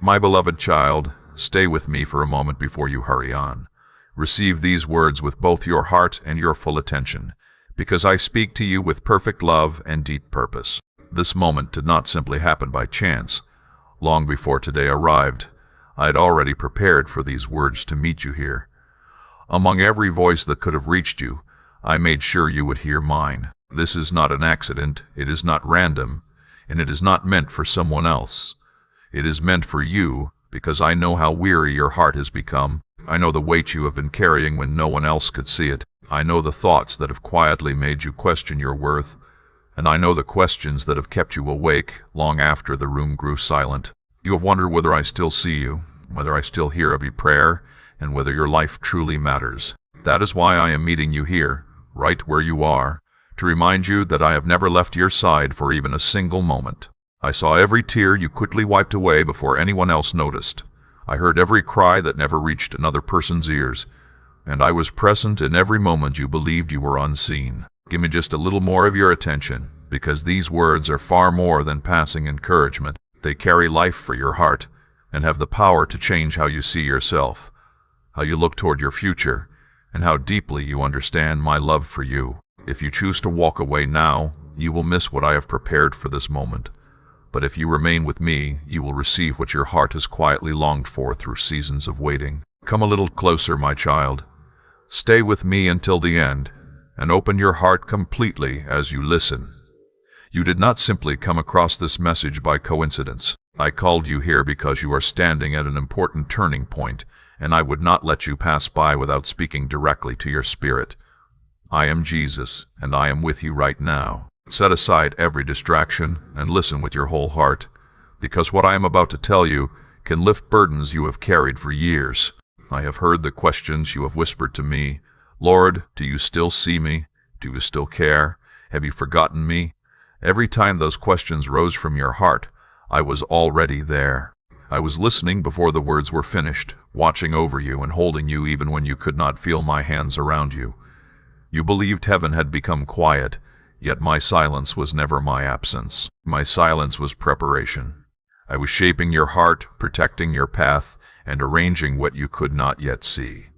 My beloved child, stay with me for a moment before you hurry on. Receive these words with both your heart and your full attention, because I speak to you with perfect love and deep purpose. This moment did not simply happen by chance. Long before today arrived, I had already prepared for these words to meet you here. Among every voice that could have reached you, I made sure you would hear mine. This is not an accident, it is not random, and it is not meant for someone else. It is meant for you, because I know how weary your heart has become. I know the weight you have been carrying when no one else could see it. I know the thoughts that have quietly made you question your worth, and I know the questions that have kept you awake long after the room grew silent. You have wondered whether I still see you, whether I still hear every prayer, and whether your life truly matters. That is why I am meeting you here, right where you are, to remind you that I have never left your side for even a single moment. I saw every tear you quickly wiped away before anyone else noticed. I heard every cry that never reached another person's ears, and I was present in every moment you believed you were unseen. Give me just a little more of your attention, because these words are far more than passing encouragement. They carry life for your heart, and have the power to change how you see yourself, how you look toward your future, and how deeply you understand my love for you. If you choose to walk away now, you will miss what I have prepared for this moment. But if you remain with me, you will receive what your heart has quietly longed for through seasons of waiting. Come a little closer, my child. Stay with me until the end, and open your heart completely as you listen. You did not simply come across this message by coincidence. I called you here because you are standing at an important turning point, and I would not let you pass by without speaking directly to your spirit. I am Jesus, and I am with you right now. Set aside every distraction and listen with your whole heart, because what I am about to tell you can lift burdens you have carried for years. I have heard the questions you have whispered to me. Lord, do you still see me? Do you still care? Have you forgotten me? Every time those questions rose from your heart, I was already there. I was listening before the words were finished, watching over you and holding you even when you could not feel my hands around you. You believed heaven had become quiet, yet my silence was never my absence. My silence was preparation. I was shaping your heart, protecting your path, and arranging what you could not yet see.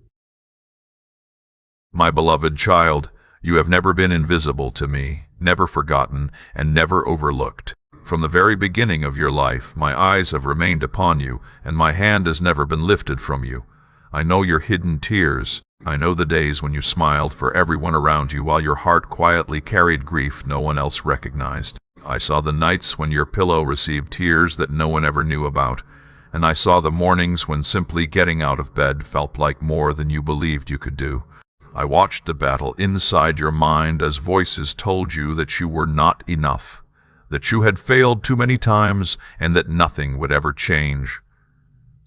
My beloved child, you have never been invisible to me, never forgotten, and never overlooked. From the very beginning of your life, my eyes have remained upon you, and my hand has never been lifted from you. I know your hidden tears. I know the days when you smiled for everyone around you while your heart quietly carried grief no one else recognized. I saw the nights when your pillow received tears that no one ever knew about, and I saw the mornings when simply getting out of bed felt like more than you believed you could do. I watched the battle inside your mind as voices told you that you were not enough, that you had failed too many times, and that nothing would ever change.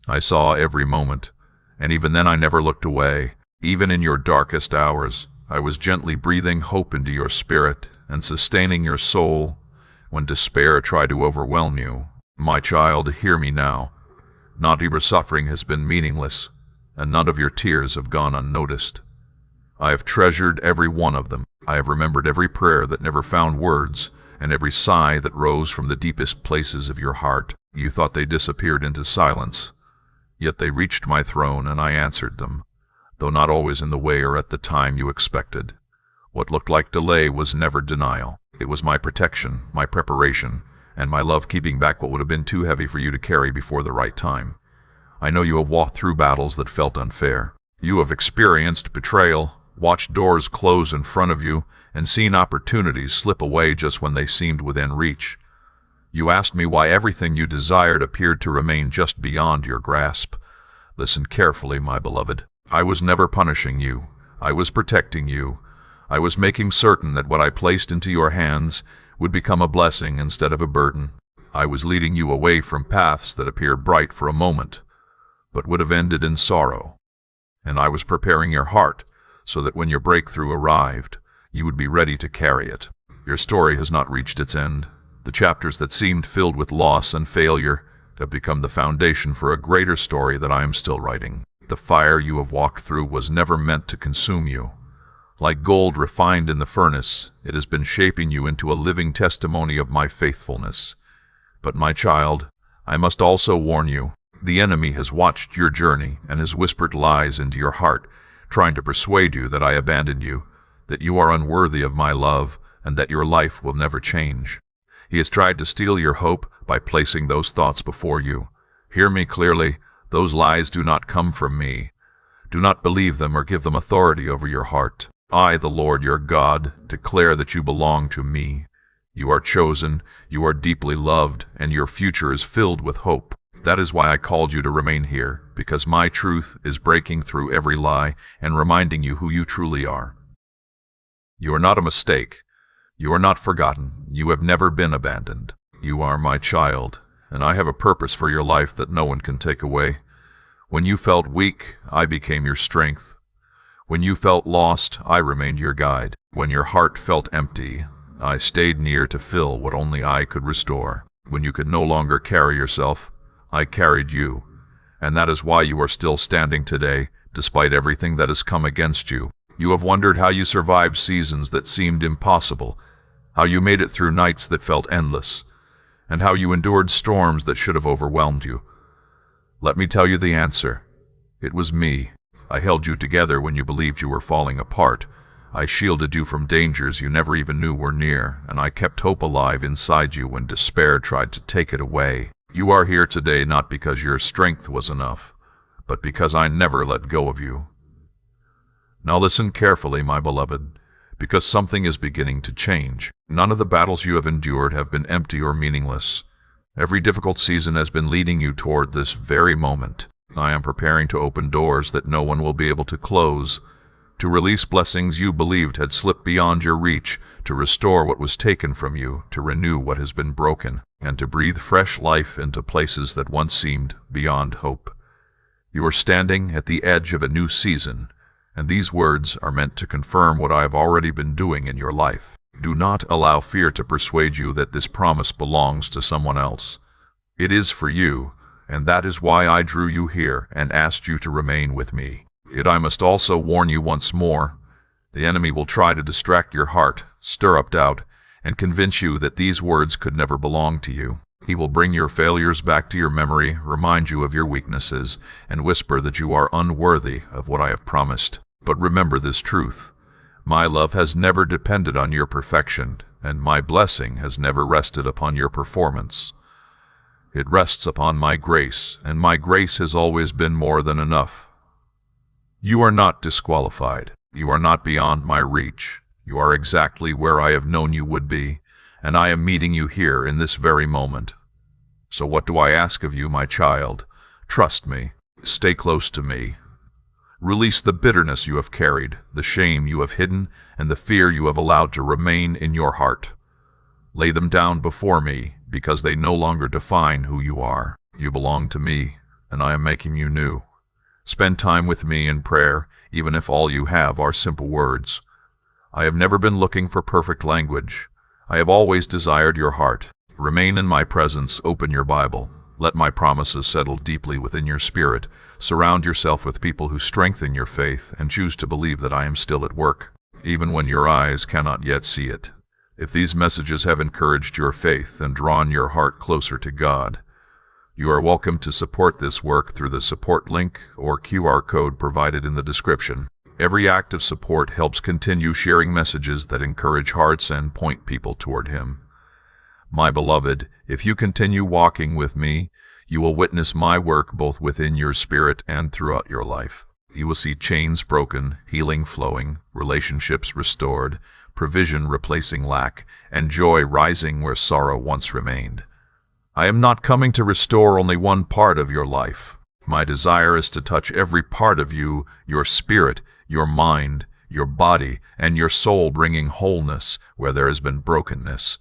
I saw every moment, and even then I never looked away. Even in your darkest hours, I was gently breathing hope into your spirit and sustaining your soul when despair tried to overwhelm you. My child, hear me now. Not your suffering has been meaningless, and none of your tears have gone unnoticed. I have treasured every one of them. I have remembered every prayer that never found words, and every sigh that rose from the deepest places of your heart. You thought they disappeared into silence, yet they reached my throne and I answered them, though not always in the way or at the time you expected. What looked like delay was never denial. It was my protection, my preparation, and my love keeping back what would have been too heavy for you to carry before the right time. I know you have walked through battles that felt unfair. You have experienced betrayal, watched doors close in front of you, and seen opportunities slip away just when they seemed within reach. You asked me why everything you desired appeared to remain just beyond your grasp. Listen carefully, my beloved. I was never punishing you. I was protecting you. I was making certain that what I placed into your hands would become a blessing instead of a burden. I was leading you away from paths that appeared bright for a moment, but would have ended in sorrow. And I was preparing your heart so that when your breakthrough arrived, you would be ready to carry it. Your story has not reached its end. The chapters that seemed filled with loss and failure have become the foundation for a greater story that I am still writing. The fire you have walked through was never meant to consume you. Like gold refined in the furnace, it has been shaping you into a living testimony of my faithfulness. But my child, I must also warn you, The enemy has watched your journey and has whispered lies into your heart, trying to persuade you that I abandoned you, that you are unworthy of my love, and that your life will never change. He has tried to steal your hope by placing those thoughts before you. Hear me clearly, those lies do not come from me. Do not believe them or give them authority over your heart. I, the Lord your God, declare that you belong to me. You are chosen, you are deeply loved, and your future is filled with hope. That is why I called you to remain here, because my truth is breaking through every lie and reminding you who you truly are. You are not a mistake. You are not forgotten. You have never been abandoned. You are my child, and I have a purpose for your life that no one can take away. When you felt weak, I became your strength. When you felt lost, I remained your guide. When your heart felt empty, I stayed near to fill what only I could restore. When you could no longer carry yourself, I carried you. And that is why you are still standing today, despite everything that has come against you. You have wondered how you survived seasons that seemed impossible, how you made it through nights that felt endless, and how you endured storms that should have overwhelmed you. Let me tell you the answer. It was me. I held you together when you believed you were falling apart. I shielded you from dangers you never even knew were near, and I kept hope alive inside you when despair tried to take it away. You are here today not because your strength was enough, but because I never let go of you. Now listen carefully, my beloved, because something is beginning to change. None of the battles you have endured have been empty or meaningless. Every difficult season has been leading you toward this very moment. I am preparing to open doors that no one will be able to close, to release blessings you believed had slipped beyond your reach, to restore what was taken from you, to renew what has been broken, and to breathe fresh life into places that once seemed beyond hope. You are standing at the edge of a new season, and these words are meant to confirm what I have already been doing in your life. Do not allow fear to persuade you that this promise belongs to someone else. It is for you, and that is why I drew you here and asked you to remain with me. Yet I must also warn you once more. The enemy will try to distract your heart, stir up doubt, and convince you that these words could never belong to you. He will bring your failures back to your memory, remind you of your weaknesses, and whisper that you are unworthy of what I have promised. But remember this truth. My love has never depended on your perfection, and my blessing has never rested upon your performance. It rests upon my grace, and my grace has always been more than enough. You are not disqualified. You are not beyond my reach. You are exactly where I have known you would be, and I am meeting you here in this very moment. So what do I ask of you, my child? Trust me. Stay close to me. Release the bitterness you have carried, the shame you have hidden, and the fear you have allowed to remain in your heart. Lay them down before me, because they no longer define who you are. You belong to me, and I am making you new. Spend time with me in prayer, even if all you have are simple words. I have never been looking for perfect language. I have always desired your heart. Remain in my presence, open your Bible. Let my promises settle deeply within your spirit. Surround yourself with people who strengthen your faith and choose to believe that I am still at work, even when your eyes cannot yet see it. If these messages have encouraged your faith and drawn your heart closer to God, you are welcome to support this work through the support link or QR code provided in the description. Every act of support helps continue sharing messages that encourage hearts and point people toward Him. My beloved, if you continue walking with me, you will witness my work both within your spirit and throughout your life. You will see chains broken, healing flowing, relationships restored, provision replacing lack, and joy rising where sorrow once remained. I am not coming to restore only one part of your life. My desire is to touch every part of you, your spirit, your mind, your body, and your soul, bringing wholeness where there has been brokenness.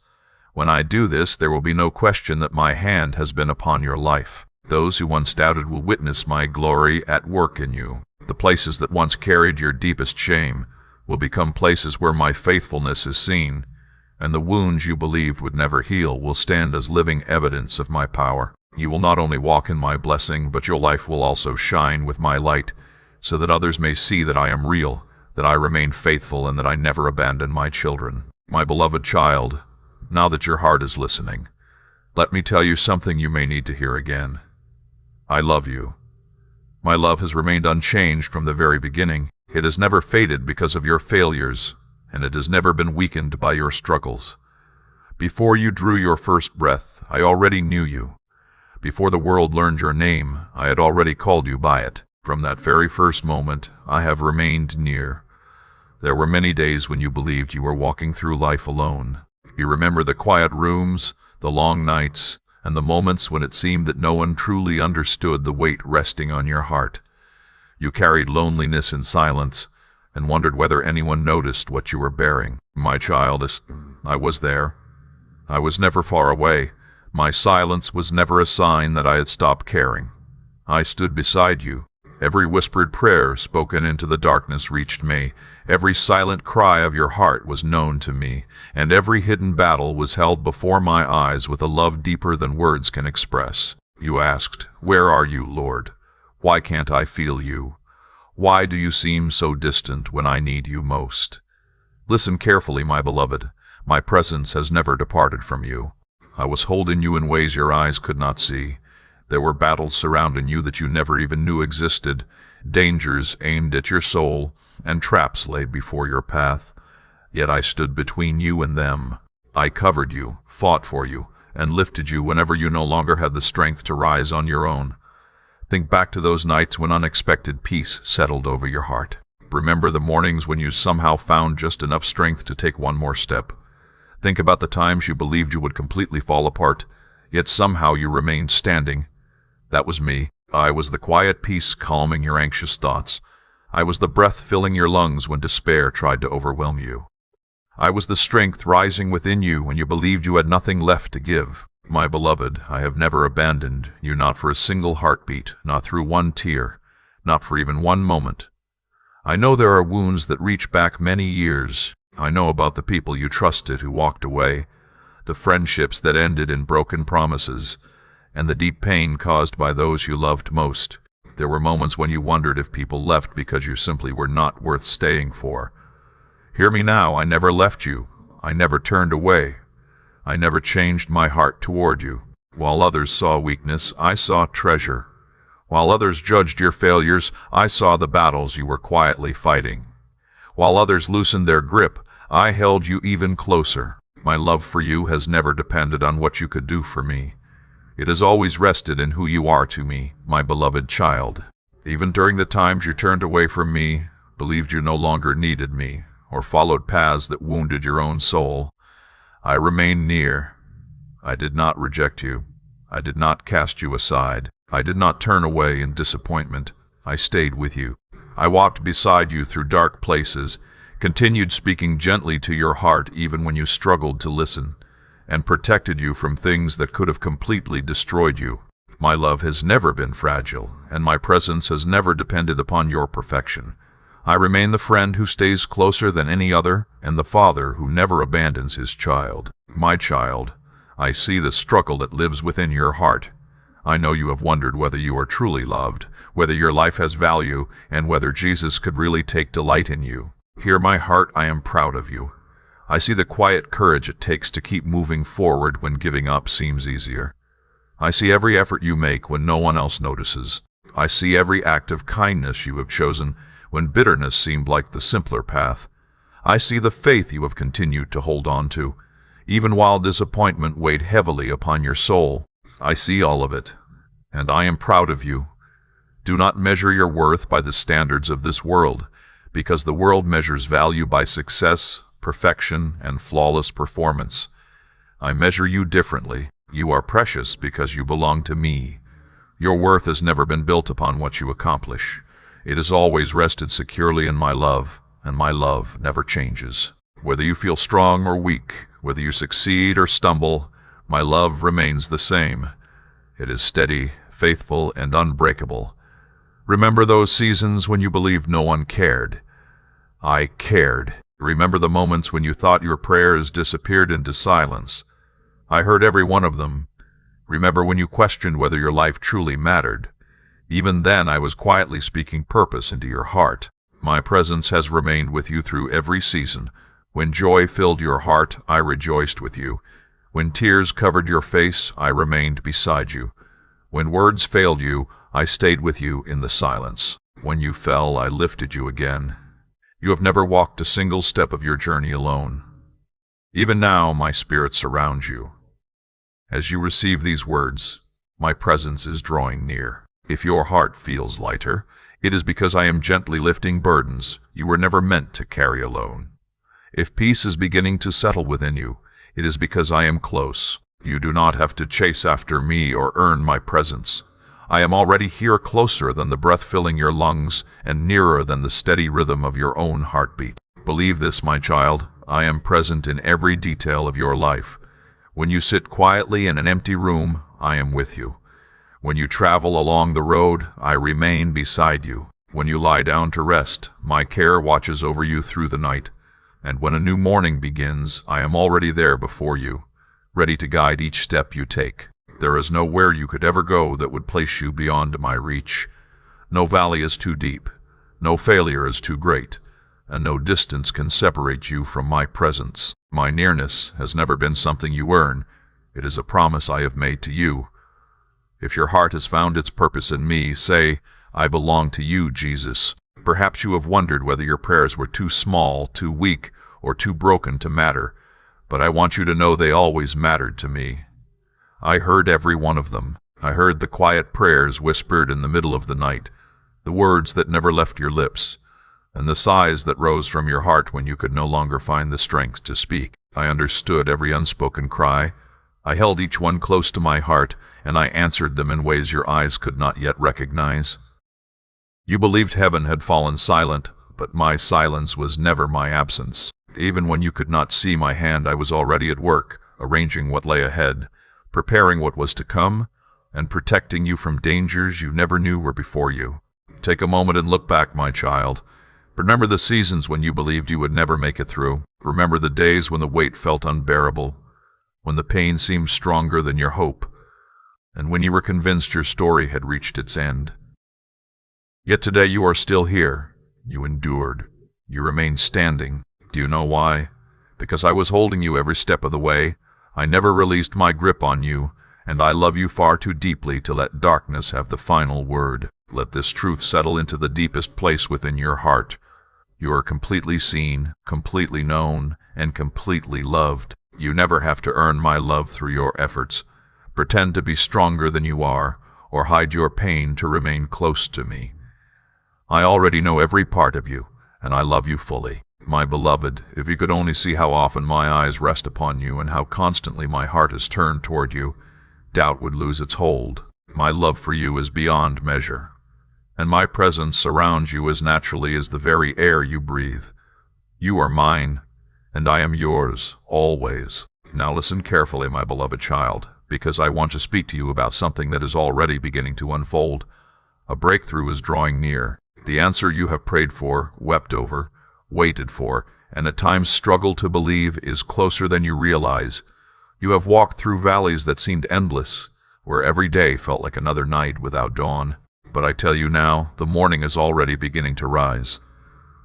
When I do this, there will be no question that my hand has been upon your life. Those who once doubted will witness my glory at work in you. The places that once carried your deepest shame will become places where my faithfulness is seen, and the wounds you believed would never heal will stand as living evidence of my power. You will not only walk in my blessing, but your life will also shine with my light, so that others may see that I am real, that I remain faithful, and that I never abandon my children. My beloved child, now that your heart is listening, let me tell you something you may need to hear again. I love you. My love has remained unchanged from the very beginning. It has never faded because of your failures, and it has never been weakened by your struggles. Before you drew your first breath, I already knew you. Before the world learned your name, I had already called you by it. From that very first moment, I have remained near. There were many days when you believed you were walking through life alone. You remember the quiet rooms, the long nights, and the moments when it seemed that no one truly understood the weight resting on your heart. You carried loneliness in silence and wondered whether anyone noticed what you were bearing. My child, I was there. I was never far away. My silence was never a sign that I had stopped caring. I stood beside you. Every whispered prayer spoken into the darkness reached me. Every silent cry of your heart was known to me, and every hidden battle was held before my eyes with a love deeper than words can express. You asked, "Where are you, Lord? Why can't I feel you? Why do you seem so distant when I need you most?" Listen carefully, my beloved. My presence has never departed from you. I was holding you in ways your eyes could not see. There were battles surrounding you that you never even knew existed, dangers aimed at your soul, and traps laid before your path. Yet I stood between you and them. I covered you, fought for you, and lifted you whenever you no longer had the strength to rise on your own. Think back to those nights when unexpected peace settled over your heart. Remember the mornings when you somehow found just enough strength to take one more step. Think about the times you believed you would completely fall apart, yet somehow you remained standing. That was me. I was the quiet peace calming your anxious thoughts. I was the breath filling your lungs when despair tried to overwhelm you. I was the strength rising within you when you believed you had nothing left to give. My beloved, I have never abandoned you, not for a single heartbeat, not through one tear, not for even one moment. I know there are wounds that reach back many years. I know about the people you trusted who walked away, the friendships that ended in broken promises, and the deep pain caused by those you loved most. There were moments when you wondered if people left because you simply were not worth staying for. Hear me now, I never left you. I never turned away. I never changed my heart toward you. While others saw weakness, I saw treasure. While others judged your failures, I saw the battles you were quietly fighting. While others loosened their grip, I held you even closer. My love for you has never depended on what you could do for me. It has always rested in who you are to me, my beloved child. Even during the times you turned away from me, believed you no longer needed me, or followed paths that wounded your own soul, I remained near. I did not reject you. I did not cast you aside. I did not turn away in disappointment. I stayed with you. I walked beside you through dark places, continued speaking gently to your heart even when you struggled to listen, and protected you from things that could have completely destroyed you. My love has never been fragile, and my presence has never depended upon your perfection. I remain the friend who stays closer than any other, and the father who never abandons his child. My child, I see the struggle that lives within your heart. I know you have wondered whether you are truly loved, whether your life has value, and whether Jesus could really take delight in you. Hear my heart, I am proud of you. I see the quiet courage it takes to keep moving forward when giving up seems easier. I see every effort you make when no one else notices. I see every act of kindness you have chosen when bitterness seemed like the simpler path. I see the faith you have continued to hold on to, even while disappointment weighed heavily upon your soul. I see all of it, and I am proud of you. Do not measure your worth by the standards of this world, because the world measures value by success, perfection, and flawless performance. I measure you differently. You are precious because you belong to me. Your worth has never been built upon what you accomplish. It has always rested securely in my love, and my love never changes. Whether you feel strong or weak, whether you succeed or stumble, my love remains the same. It is steady, faithful, and unbreakable. Remember those seasons when you believed no one cared. I cared. Remember the moments when you thought your prayers disappeared into silence. I heard every one of them. Remember when you questioned whether your life truly mattered. Even then I was quietly speaking purpose into your heart. My presence has remained with you through every season. When joy filled your heart, I rejoiced with you. When tears covered your face, I remained beside you. When words failed you, I stayed with you in the silence. When you fell, I lifted you again. You have never walked a single step of your journey alone. Even now, my spirit surrounds you. As you receive these words, my presence is drawing near. If your heart feels lighter, it is because I am gently lifting burdens you were never meant to carry alone. If peace is beginning to settle within you, it is because I am close. You do not have to chase after me or earn my presence. I am already here, closer than the breath filling your lungs and nearer than the steady rhythm of your own heartbeat. Believe this, my child, I am present in every detail of your life. When you sit quietly in an empty room, I am with you. When you travel along the road, I remain beside you. When you lie down to rest, my care watches over you through the night. And when a new morning begins, I am already there before you, ready to guide each step you take. There is nowhere you could ever go that would place you beyond my reach. No valley is too deep, no failure is too great, and no distance can separate you from my presence. My nearness has never been something you earn. It is a promise I have made to you. If your heart has found its purpose in me, say, I belong to you, Jesus. Perhaps you have wondered whether your prayers were too small, too weak, or too broken to matter, but I want you to know they always mattered to me. I heard every one of them. I heard the quiet prayers whispered in the middle of the night, the words that never left your lips, and the sighs that rose from your heart when you could no longer find the strength to speak. I understood every unspoken cry. I held each one close to my heart, and I answered them in ways your eyes could not yet recognize. You believed heaven had fallen silent, but my silence was never my absence. Even when you could not see my hand, I was already at work, arranging what lay ahead, preparing what was to come, and protecting you from dangers you never knew were before you. Take a moment and look back, my child. Remember the seasons when you believed you would never make it through. Remember the days when the weight felt unbearable, when the pain seemed stronger than your hope, and when you were convinced your story had reached its end. Yet today you are still here. You endured. You remain standing. Do you know why? Because I was holding you every step of the way. I never released my grip on you, and I love you far too deeply to let darkness have the final word. Let this truth settle into the deepest place within your heart. You are completely seen, completely known, and completely loved. You never have to earn my love through your efforts, pretend to be stronger than you are, or hide your pain to remain close to me. I already know every part of you, and I love you fully. My beloved, if you could only see how often my eyes rest upon you and how constantly my heart is turned toward you, doubt would lose its hold. My love for you is beyond measure, and my presence surrounds you as naturally as the very air you breathe. You are mine, and I am yours, always. Now listen carefully, my beloved child, because I want to speak to you about something that is already beginning to unfold. A breakthrough is drawing near. The answer you have prayed for, wept over, waited for, and at times struggled to believe is closer than you realize. You have walked through valleys that seemed endless, where every day felt like another night without dawn. But I tell you now, the morning is already beginning to rise.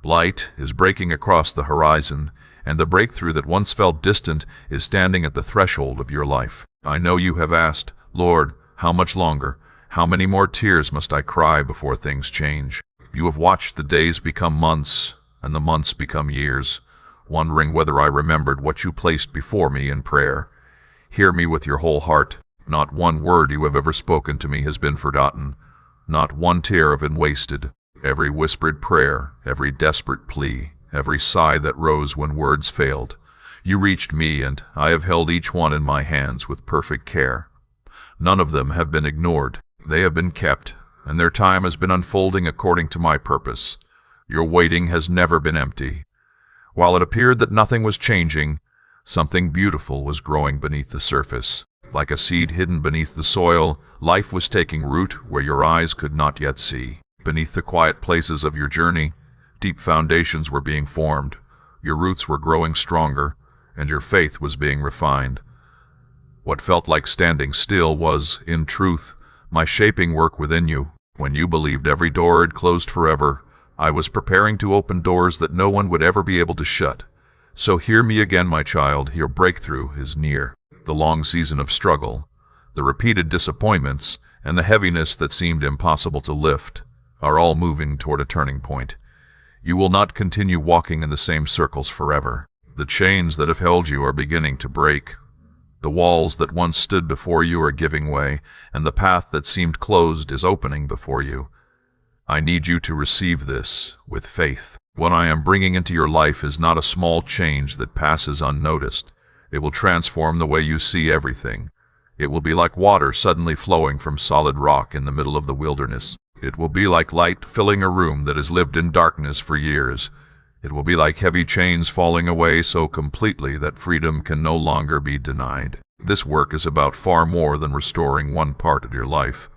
Light is breaking across the horizon, and the breakthrough that once felt distant is standing at the threshold of your life. I know you have asked, Lord, how much longer? How many more tears must I cry before things change? You have watched the days become months, and the months become years, wondering whether I remembered what you placed before me in prayer. Hear me with your whole heart. Not one word you have ever spoken to me has been forgotten. Not one tear have been wasted. Every whispered prayer, every desperate plea, every sigh that rose when words failed. You reached me, and I have held each one in my hands with perfect care. None of them have been ignored. They have been kept, and their time has been unfolding according to my purpose. Your waiting has never been empty. While it appeared that nothing was changing, something beautiful was growing beneath the surface. Like a seed hidden beneath the soil, life was taking root where your eyes could not yet see. Beneath the quiet places of your journey, deep foundations were being formed. Your roots were growing stronger, and your faith was being refined. What felt like standing still was, in truth, my shaping work within you. When you believed every door had closed forever, I was preparing to open doors that no one would ever be able to shut. So hear me again, my child, your breakthrough is near. The long season of struggle, the repeated disappointments, and the heaviness that seemed impossible to lift are all moving toward a turning point. You will not continue walking in the same circles forever. The chains that have held you are beginning to break. The walls that once stood before you are giving way, and the path that seemed closed is opening before you. I need you to receive this with faith. What I am bringing into your life is not a small change that passes unnoticed. It will transform the way you see everything. It will be like water suddenly flowing from solid rock in the middle of the wilderness. It will be like light filling a room that has lived in darkness for years. It will be like heavy chains falling away so completely that freedom can no longer be denied. This work is about far more than restoring one part of your life.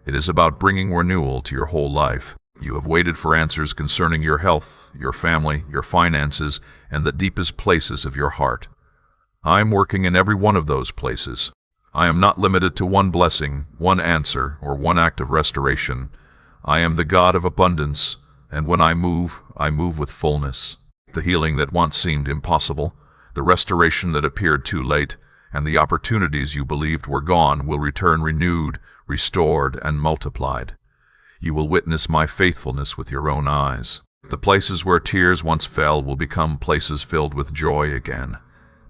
It is about bringing renewal to your whole life. You have waited for answers concerning your health, your family, your finances, and the deepest places of your heart. I am working in every one of those places. I am not limited to one blessing, one answer, or one act of restoration. I am the God of abundance, and when I move with fullness. The healing that once seemed impossible, the restoration that appeared too late, and the opportunities you believed were gone will return renewed, restored, and multiplied. You will witness my faithfulness with your own eyes. The places where tears once fell will become places filled with joy again.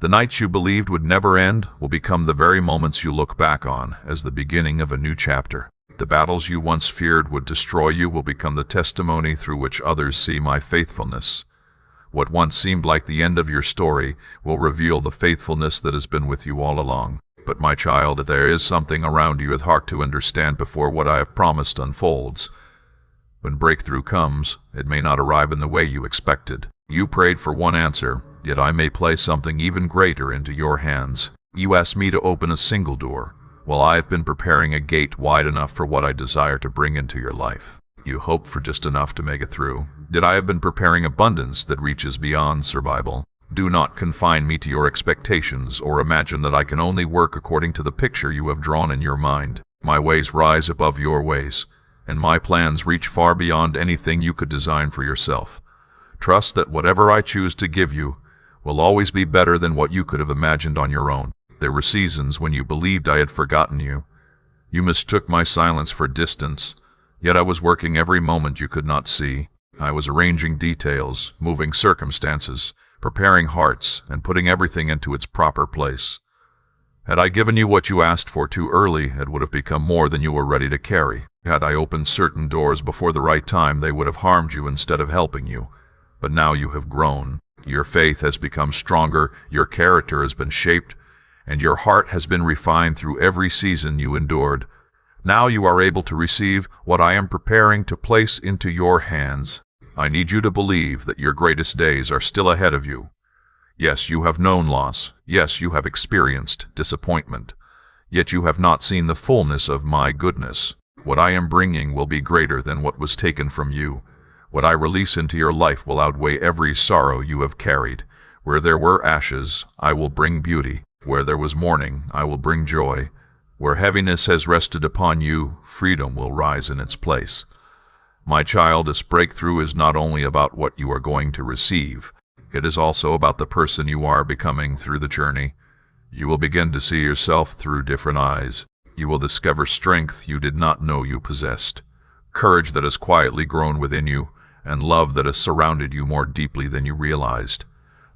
The nights you believed would never end will become the very moments you look back on as the beginning of a new chapter. The battles you once feared would destroy you will become the testimony through which others see my faithfulness. What once seemed like the end of your story will reveal the faithfulness that has been with you all along. But my child, there is something around you it's hard to understand before what I have promised unfolds. When breakthrough comes, it may not arrive in the way you expected. You prayed for one answer, yet I may place something even greater into your hands. You asked me to open a single door, while I have been preparing a gate wide enough for what I desire to bring into your life. You hoped for just enough to make it through. Yet I have been preparing abundance that reaches beyond survival. Do not confine me to your expectations or imagine that I can only work according to the picture you have drawn in your mind. My ways rise above your ways, and my plans reach far beyond anything you could design for yourself. Trust that whatever I choose to give you will always be better than what you could have imagined on your own. There were seasons when you believed I had forgotten you. You mistook my silence for distance, yet I was working every moment you could not see. I was arranging details, moving circumstances, preparing hearts, and putting everything into its proper place. Had I given you what you asked for too early, it would have become more than you were ready to carry. Had I opened certain doors before the right time, they would have harmed you instead of helping you. But now you have grown. Your faith has become stronger, your character has been shaped, and your heart has been refined through every season you endured. Now you are able to receive what I am preparing to place into your hands. I need you to believe that your greatest days are still ahead of you. Yes, you have known loss. Yes, you have experienced disappointment. Yet you have not seen the fullness of my goodness. What I am bringing will be greater than what was taken from you. What I release into your life will outweigh every sorrow you have carried. Where there were ashes, I will bring beauty. Where there was mourning, I will bring joy. Where heaviness has rested upon you, freedom will rise in its place. My child, this breakthrough is not only about what you are going to receive. It is also about the person you are becoming through the journey. You will begin to see yourself through different eyes. You will discover strength you did not know you possessed, courage that has quietly grown within you, and love that has surrounded you more deeply than you realized.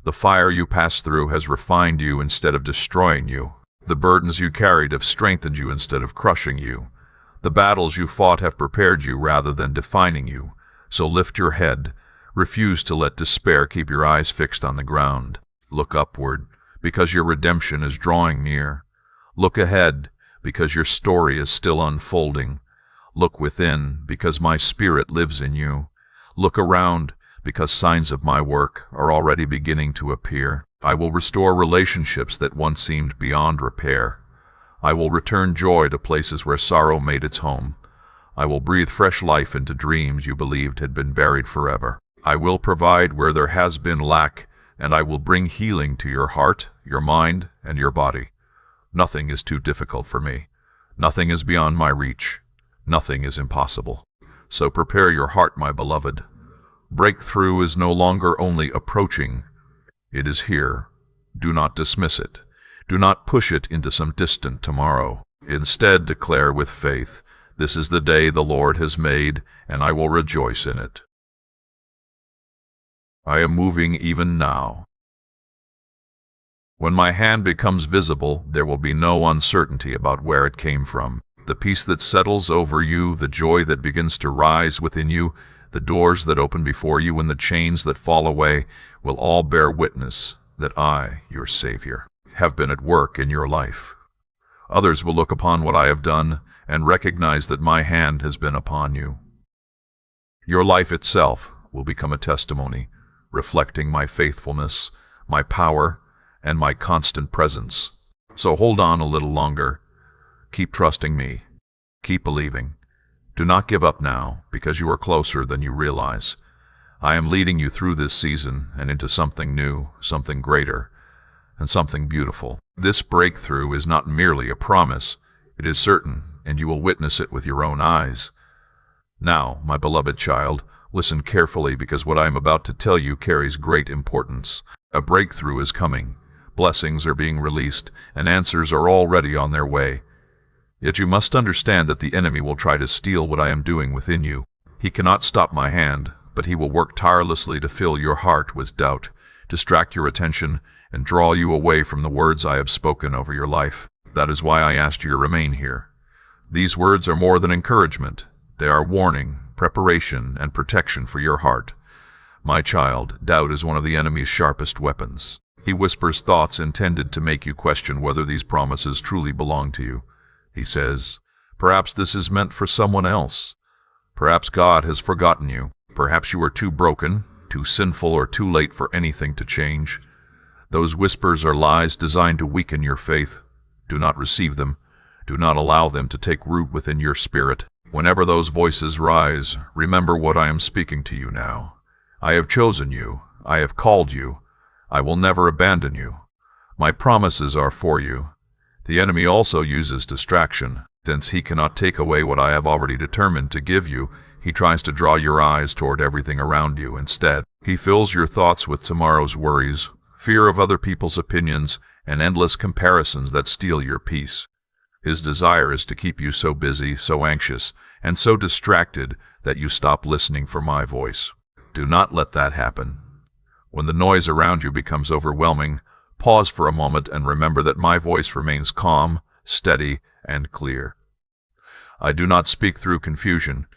The fire you passed through has refined you instead of destroying you. The burdens you carried have strengthened you instead of crushing you. The battles you fought have prepared you rather than defining you. So lift your head. Refuse to let despair keep your eyes fixed on the ground. Look upward, because your redemption is drawing near. Look ahead, because your story is still unfolding. Look within, because my spirit lives in you. Look around, because signs of my work are already beginning to appear. I will restore relationships that once seemed beyond repair. I will return joy to places where sorrow made its home. I will breathe fresh life into dreams you believed had been buried forever. I will provide where there has been lack, and I will bring healing to your heart, your mind, and your body. Nothing is too difficult for me. Nothing is beyond my reach. Nothing is impossible. So prepare your heart, my beloved. Breakthrough is no longer only approaching. It is here. Do not dismiss it. Do not push it into some distant tomorrow. Instead, declare with faith, "This is the day the Lord has made, and I will rejoice in it." I am moving even now. When my hand becomes visible, there will be no uncertainty about where it came from. The peace that settles over you, the joy that begins to rise within you, the doors that open before you, and the chains that fall away will all bear witness that I, your Savior, have been at work in your life. Others will look upon what I have done and recognize that my hand has been upon you. Your life itself will become a testimony, reflecting my faithfulness, my power, and my constant presence. So hold on a little longer. Keep trusting me. Keep believing. Do not give up now, because you are closer than you realize. I am leading you through this season and into something new, something greater, and something beautiful. This breakthrough is not merely a promise. It is certain, and you will witness it with your own eyes. Now, my beloved child, listen carefully, because what I am about to tell you carries great importance. A breakthrough is coming. Blessings are being released, and answers are already on their way. Yet you must understand that the enemy will try to steal what I am doing within you. He cannot stop my hand, but he will work tirelessly to fill your heart with doubt, distract your attention, and draw you away from the words I have spoken over your life. That is why I asked you to remain here. These words are more than encouragement. They are warning, preparation, and protection for your heart. My child, doubt is one of the enemy's sharpest weapons. He whispers thoughts intended to make you question whether these promises truly belong to you. He says, "Perhaps this is meant for someone else. Perhaps God has forgotten you. Perhaps you are too broken, too sinful, or too late for anything to change." Those whispers are lies designed to weaken your faith. Do not receive them. Do not allow them to take root within your spirit. Whenever those voices rise, remember what I am speaking to you now. I have chosen you. I have called you. I will never abandon you. My promises are for you. The enemy also uses distraction. Since he cannot take away what I have already determined to give you, he tries to draw your eyes toward everything around you instead. He fills your thoughts with tomorrow's worries, fear of other people's opinions, and endless comparisons that steal your peace. His desire is to keep you so busy, so anxious, and so distracted that you stop listening for my voice. Do not let that happen. When the noise around you becomes overwhelming, pause for a moment and remember that my voice remains calm, steady, and clear. I do not speak through confusion.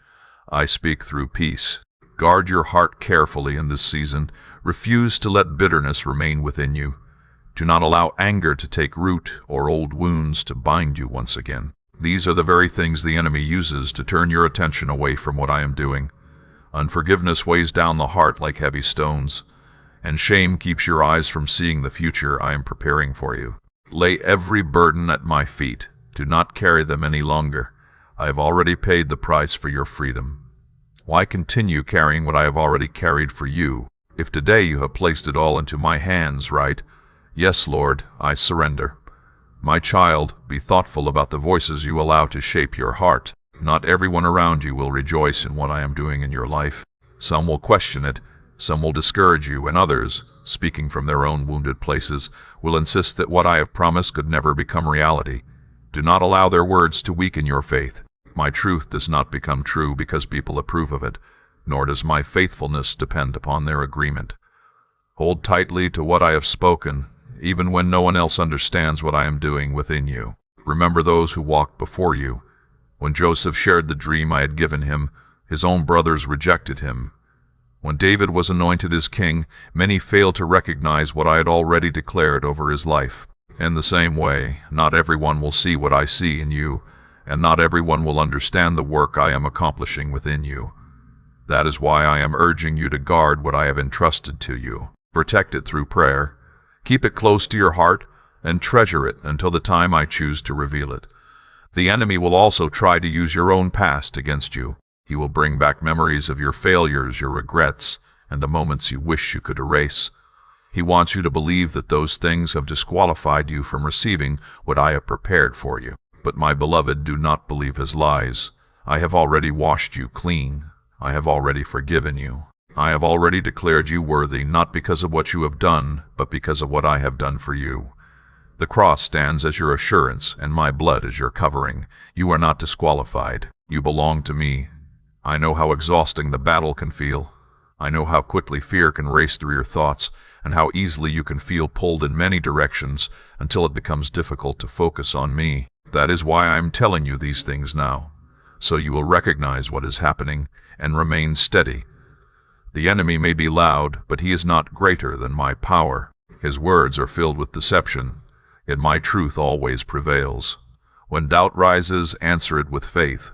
I speak through peace. Guard your heart carefully in this season. Refuse to let bitterness remain within you. Do not allow anger to take root or old wounds to bind you once again. These are the very things the enemy uses to turn your attention away from what I am doing. Unforgiveness weighs down the heart like heavy stones, and shame keeps your eyes from seeing the future I am preparing for you. Lay every burden at my feet. Do not carry them any longer. I have already paid the price for your freedom. Why continue carrying what I have already carried for you? If today you have placed it all into my hands, right? Yes, Lord, I surrender. My child, be thoughtful about the voices you allow to shape your heart. Not everyone around you will rejoice in what I am doing in your life. Some will question it. Some will discourage you, and others, speaking from their own wounded places, will insist that what I have promised could never become reality. Do not allow their words to weaken your faith. My truth does not become true because people approve of it, nor does my faithfulness depend upon their agreement. Hold tightly to what I have spoken, even when no one else understands what I am doing within you. Remember those who walked before you. When Joseph shared the dream I had given him, his own brothers rejected him. When David was anointed as king, many failed to recognize what I had already declared over his life. In the same way, not everyone will see what I see in you, and not everyone will understand the work I am accomplishing within you. That is why I am urging you to guard what I have entrusted to you. Protect it through prayer. Keep it close to your heart, and treasure it until the time I choose to reveal it. The enemy will also try to use your own past against you. He will bring back memories of your failures, your regrets, and the moments you wish you could erase. He wants you to believe that those things have disqualified you from receiving what I have prepared for you. But my beloved, do not believe his lies. I have already washed you clean. I have already forgiven you. I have already declared you worthy, not because of what you have done, but because of what I have done for you. The cross stands as your assurance, and my blood is your covering. You are not disqualified. You belong to me. I know how exhausting the battle can feel. I know how quickly fear can race through your thoughts, and how easily you can feel pulled in many directions until it becomes difficult to focus on me. That is why I'm telling you these things now, so you will recognize what is happening and remain steady. The enemy may be loud, but he is not greater than my power. His words are filled with deception, yet my truth always prevails. When doubt rises, answer it with faith.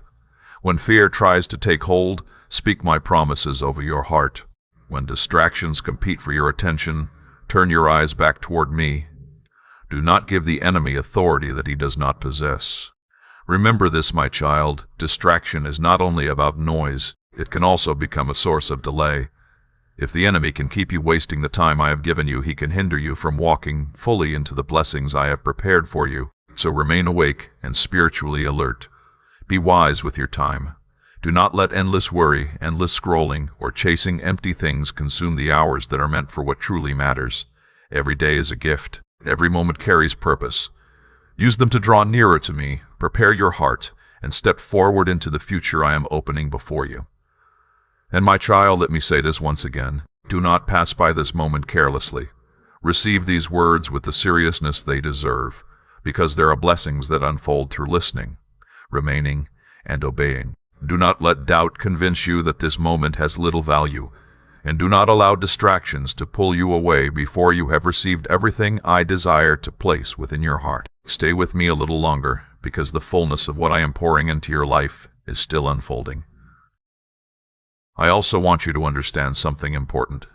When fear tries to take hold, speak my promises over your heart. When distractions compete for your attention, turn your eyes back toward me. Do not give the enemy authority that he does not possess. Remember this, my child, distraction is not only about noise, it can also become a source of delay. If the enemy can keep you wasting the time I have given you, he can hinder you from walking fully into the blessings I have prepared for you. So remain awake and spiritually alert. Be wise with your time. Do not let endless worry, endless scrolling, or chasing empty things consume the hours that are meant for what truly matters. Every day is a gift. Every moment carries purpose. Use them to draw nearer to me, prepare your heart, and step forward into the future I am opening before you. And my child, let me say this once again. Do not pass by this moment carelessly. Receive these words with the seriousness they deserve, because there are blessings that unfold through listening, remaining, and obeying. Do not let doubt convince you that this moment has little value, and do not allow distractions to pull you away before you have received everything I desire to place within your heart. Stay with me a little longer, because the fullness of what I am pouring into your life is still unfolding. I also want you to understand something important.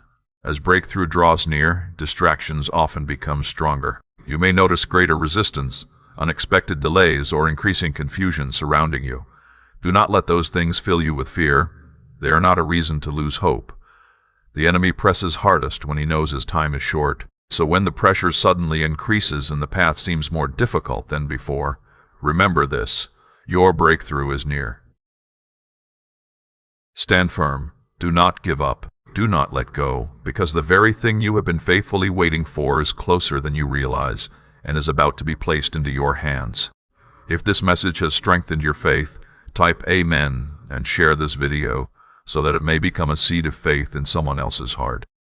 As breakthrough draws near, distractions often become stronger. You may notice greater resistance, unexpected delays, or increasing confusion surrounding you. Do not let those things fill you with fear. They are not a reason to lose hope. The enemy presses hardest when he knows his time is short. So when the pressure suddenly increases and the path seems more difficult than before, remember this: your breakthrough is near. Stand firm. Do not give up. Do not let go, because the very thing you have been faithfully waiting for is closer than you realize and is about to be placed into your hands. If this message has strengthened your faith, type Amen and share this video so that it may become a seed of faith in someone else's heart.